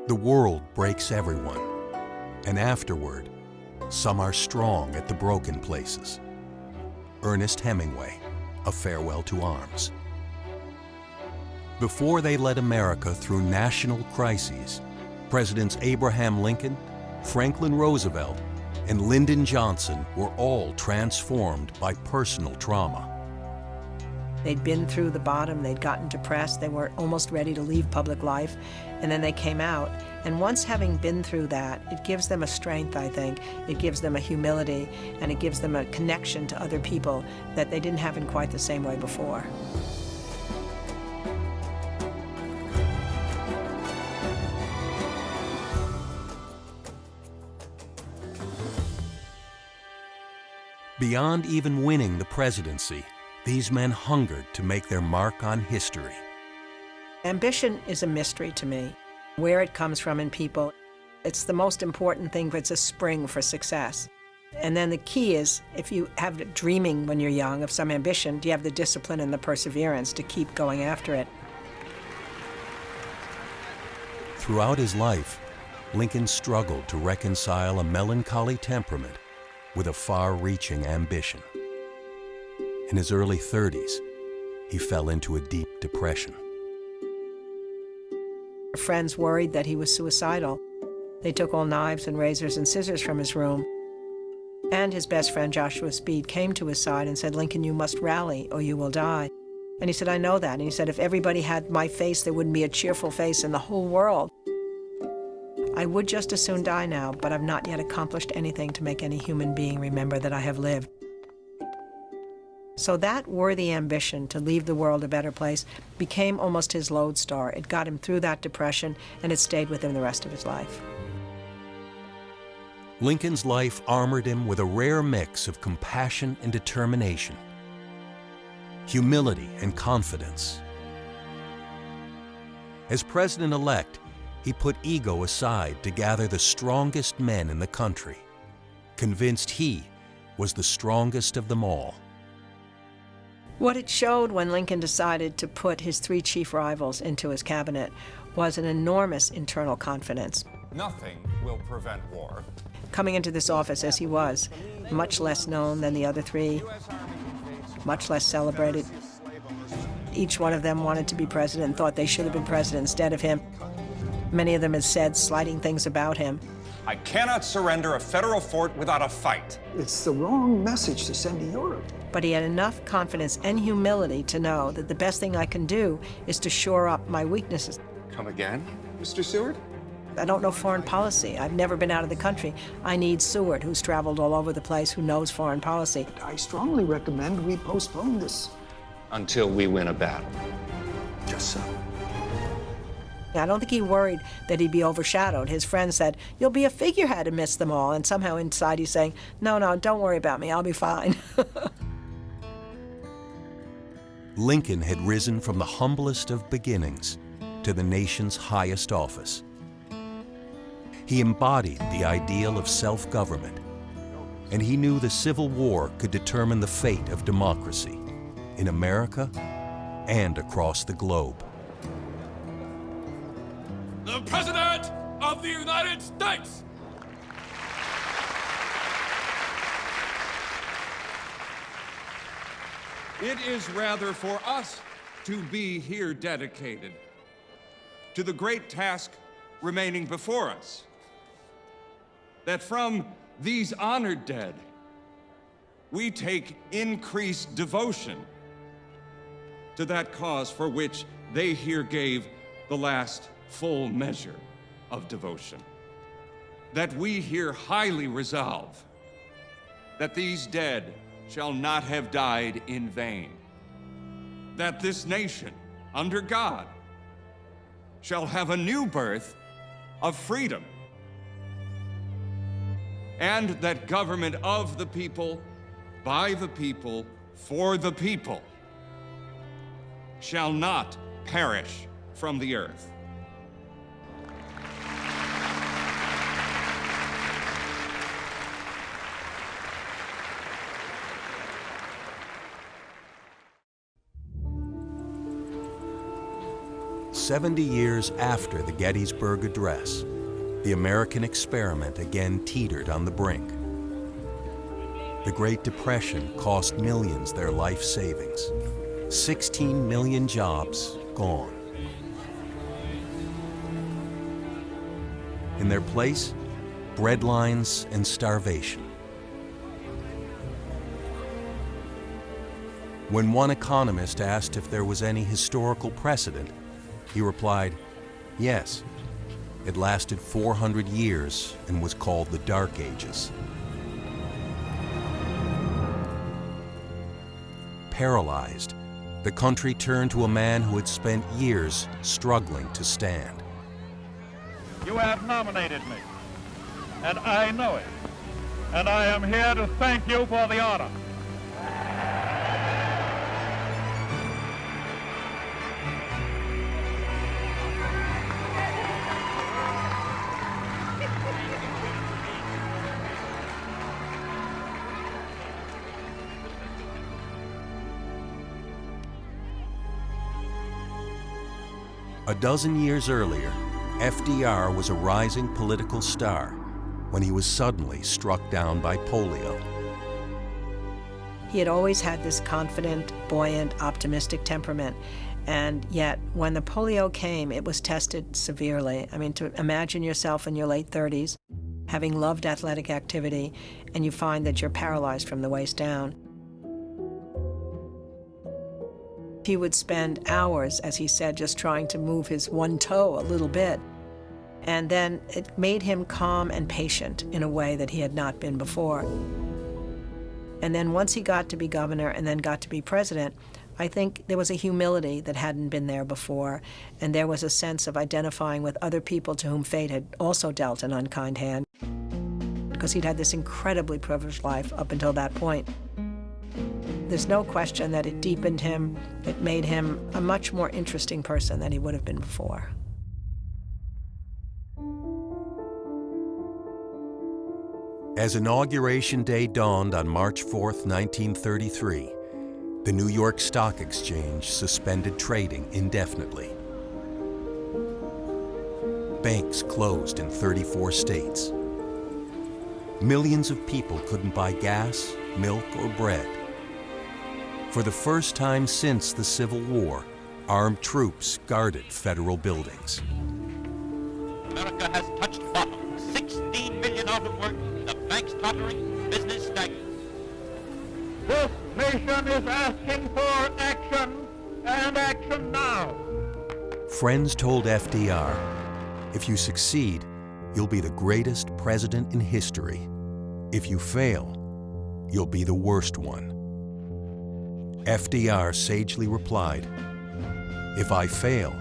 The world breaks everyone, and afterward, some are strong at the broken places. Ernest Hemingway, A Farewell to Arms. Before they led America through national crises, Presidents Abraham Lincoln, Franklin Roosevelt, and Lyndon Johnson were all transformed by personal trauma. They'd been through the bottom, they'd gotten depressed, they were almost ready to leave public life, and then they came out. And once having been through that, it gives them a strength, I think. It gives them a humility, and it gives them a connection to other people that they didn't have in quite the same way before. Beyond even winning the presidency, these men hungered to make their mark on history. Ambition is a mystery to me. Where it comes from in people, it's the most important thing, it's a spring for success. And then the key is, if you have dreaming when you're young of some ambition, do you have the discipline and the perseverance to keep going after it? Throughout his life, Lincoln struggled to reconcile a melancholy temperament with a far-reaching ambition. In his early 30s, he fell into a deep depression. Friends worried that he was suicidal. They took all knives and razors and scissors from his room. And his best friend, Joshua Speed, came to his side and said, "Lincoln, you must rally or you will die." And he said, "I know that." And he said, "If everybody had my face, there wouldn't be a cheerful face in the whole world. I would just as soon die now, but I've not yet accomplished anything to make any human being remember that I have lived." So that worthy ambition to leave the world a better place became almost his lodestar. It got him through that depression, and it stayed with him the rest of his life. Lincoln's life armored him with a rare mix of compassion and determination, humility and confidence. As president-elect, he put ego aside to gather the strongest men in the country, convinced he was the strongest of them all. What it showed when Lincoln decided to put his three chief rivals into his cabinet was an enormous internal confidence. Nothing will prevent war. Coming into this office as he was, much less known than the other three, much less celebrated. Each one of them wanted to be president and thought they should have been president instead of him. Many of them had said slighting things about him. I cannot surrender a federal fort without a fight. It's the wrong message to send to Europe. But he had enough confidence and humility to know that the best thing I can do is to shore up my weaknesses. Come again, Mr. Seward? I don't know foreign policy. I've never been out of the country. I need Seward, who's traveled all over the place, who knows foreign policy. I strongly recommend we postpone this. Until we win a battle. Just so. I don't think he worried that he'd be overshadowed. His friends said, "You'll be a figurehead amidst them all." And somehow inside he's saying, "No, don't worry about me. I'll be fine." Lincoln had risen from the humblest of beginnings to the nation's highest office. He embodied the ideal of self-government, and he knew the Civil War could determine the fate of democracy in America and across the globe. The President of the United States! It is rather for us to be here dedicated to the great task remaining before us, that from these honored dead, we take increased devotion to that cause for which they here gave the last full measure of devotion. That we here highly resolve that these dead shall not have died in vain. That this nation, under God, shall have a new birth of freedom. And that government of the people, by the people, for the people, shall not perish from the earth. 70 years after the Gettysburg Address, the American experiment again teetered on the brink. The Great Depression cost millions their life savings. 16 million jobs gone. In their place, breadlines and starvation. When one economist asked if there was any historical precedent, he replied, yes. It lasted 400 years and was called the Dark Ages. Paralyzed, the country turned to a man who had spent years struggling to stand. You have nominated me, and I know it, and I am here to thank you for the honor. A dozen years earlier, FDR was a rising political star when he was suddenly struck down by polio. He had always had this confident, buoyant, optimistic temperament, and yet when the polio came, it was tested severely. I mean, to imagine yourself in your late 30s, having loved athletic activity, and you find that you're paralyzed from the waist down. He would spend hours, as he said, just trying to move his one toe a little bit. And then it made him calm and patient in a way that he had not been before. And then once he got to be governor and then got to be president, I think there was a humility that hadn't been there before, and there was a sense of identifying with other people to whom fate had also dealt an unkind hand, because he'd had this incredibly privileged life up until that point. There's no question that it deepened him. It made him a much more interesting person than he would have been before. As Inauguration Day dawned on March 4th, 1933, the New York Stock Exchange suspended trading indefinitely. Banks closed in 34 states. Millions of people couldn't buy gas, milk, or bread. For the first time since the Civil War, armed troops guarded federal buildings. America has touched bottom. 16 million out of work, the banks tottering, business stagnant. This nation is asking for action, and action now. Friends told FDR, if you succeed, you'll be the greatest president in history. If you fail, you'll be the worst one. FDR sagely replied, if I fail,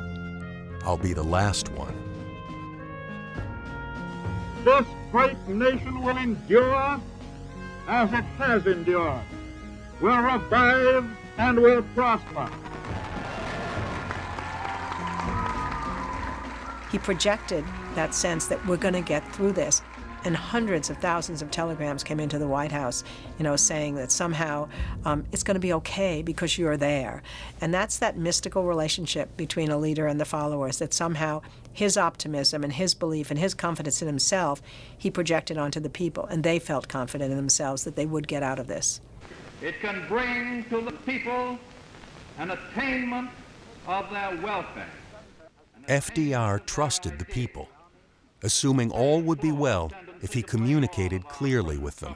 I'll be the last one. This great nation will endure as it has endured, will revive and will prosper. He projected that sense that we're going to get through this. And hundreds of thousands of telegrams came into the White House, saying that somehow it's going to be okay because you're there. And that's that mystical relationship between a leader and the followers, that somehow his optimism and his belief and his confidence in himself, he projected onto the people, and they felt confident in themselves that they would get out of this. It can bring to the people an attainment of their welfare. FDR trusted the people, assuming all would be well if he communicated clearly with them.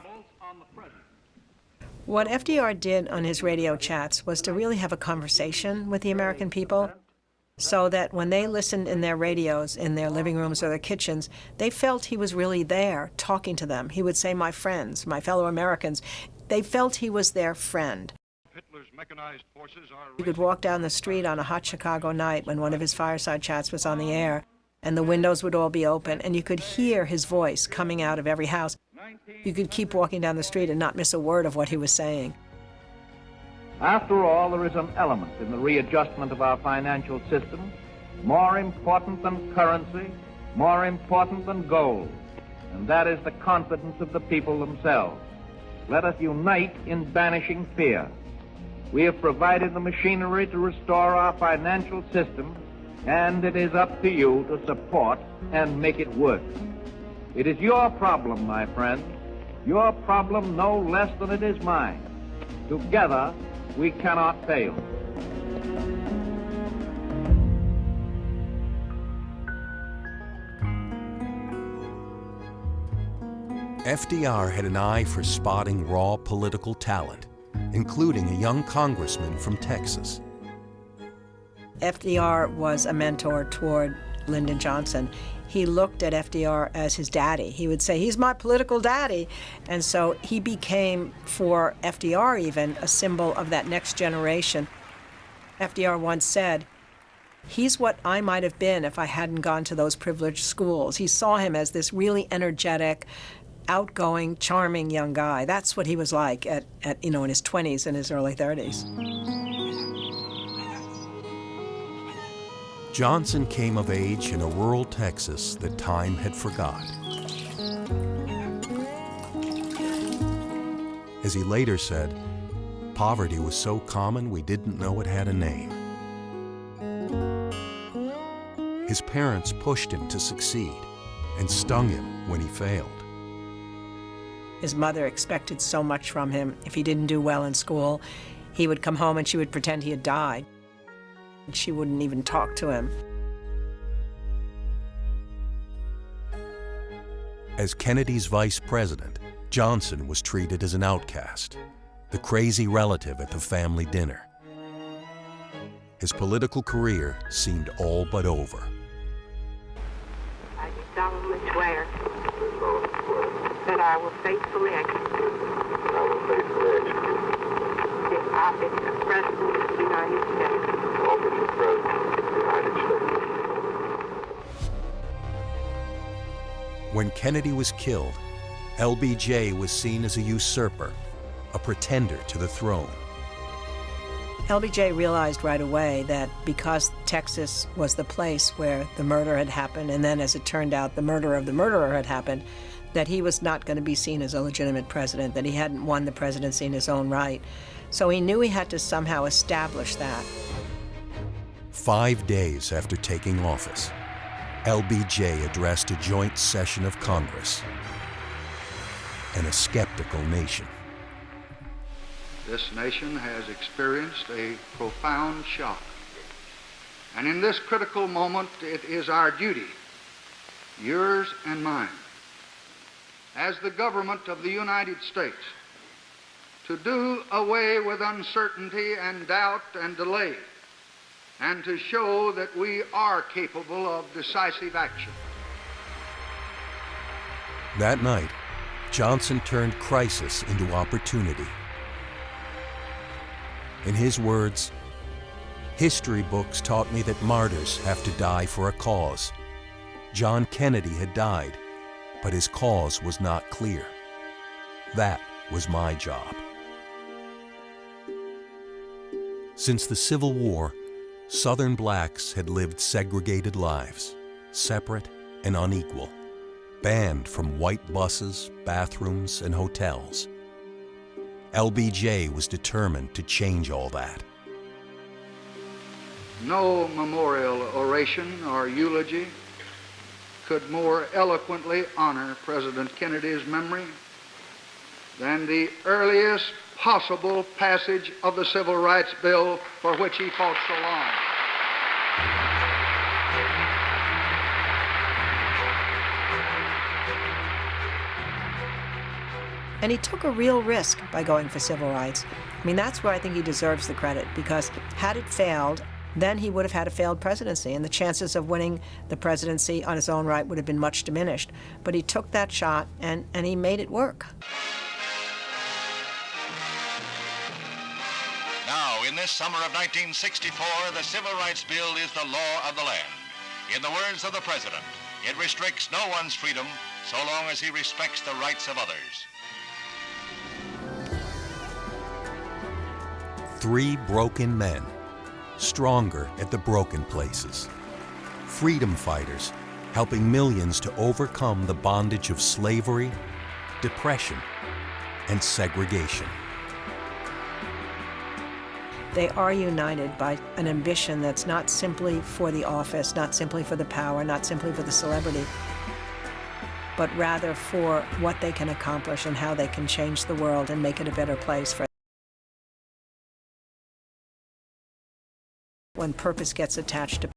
What FDR did on his radio chats was to really have a conversation with the American people, so that when they listened in their radios, in their living rooms or their kitchens, they felt he was really there talking to them. He would say, my friends, my fellow Americans. They felt he was their friend. Hitler's mechanized forces are... You could walk down the street on a hot Chicago night when one of his fireside chats was on the air, and the windows would all be open, and you could hear his voice coming out of every house. You could keep walking down the street and not miss a word of what he was saying. After all, there is an element in the readjustment of our financial system more important than currency, more important than gold, and that is the confidence of the people themselves. Let us unite in banishing fear. We have provided the machinery to restore our financial system and it is up to you to support and make it work. It is your problem, my friends, your problem no less than it is mine. Together, we cannot fail. FDR had an eye for spotting raw political talent, including a young congressman from Texas. FDR was a mentor toward Lyndon Johnson. He looked at FDR as his daddy. He would say, he's my political daddy. And so he became, for FDR even, a symbol of that next generation. FDR once said, he's what I might have been if I hadn't gone to those privileged schools. He saw him as this really energetic, outgoing, charming young guy. That's what he was like at in his 20s and his early 30s. Johnson came of age in a rural Texas that time had forgot. As he later said, poverty was so common we didn't know it had a name. His parents pushed him to succeed and stung him when he failed. His mother expected so much from him. If he didn't do well in school, he would come home and she would pretend he had died. And she wouldn't even talk to him. As Kennedy's vice president, Johnson was treated as an outcast, the crazy relative at the family dinner. His political career seemed all but over. I do solemnly swear that I will faithfully execute the office of President of the United States. When Kennedy was killed, LBJ was seen as a usurper, a pretender to the throne. LBJ realized right away that because Texas was the place where the murder had happened, and then as it turned out the murder of the murderer had happened, that he was not going to be seen as a legitimate president, that he hadn't won the presidency in his own right. So he knew he had to somehow establish that. 5 days after taking office, LBJ addressed a joint session of Congress and a skeptical nation. This nation has experienced a profound shock. And in this critical moment, it is our duty, yours and mine, as the government of the United States, to do away with uncertainty and doubt and delay, and to show that we are capable of decisive action. That night, Johnson turned crisis into opportunity. In his words, "History books taught me that martyrs have to die for a cause. John Kennedy had died, but his cause was not clear. That was my job." Since the Civil War, Southern blacks had lived segregated lives, separate and unequal, banned from white buses, bathrooms, and hotels. LBJ was determined to change all that. No memorial oration or eulogy could more eloquently honor President Kennedy's memory than the earliest possible passage of the Civil Rights Bill for which he fought so long. And he took a real risk by going for civil rights. I mean, that's where I think he deserves the credit, because had it failed, then he would have had a failed presidency, and the chances of winning the presidency on his own right would have been much diminished. But he took that shot, and he made it work. Now, in this summer of 1964, the Civil Rights Bill is the law of the land. In the words of the President, it restricts no one's freedom so long as he respects the rights of others. 3 broken men, stronger at the broken places. Freedom fighters, helping millions to overcome the bondage of slavery, depression, and segregation. They are united by an ambition that's not simply for the office, not simply for the power, not simply for the celebrity, but rather for what they can accomplish and how they can change the world and make it a better place for. When purpose gets attached to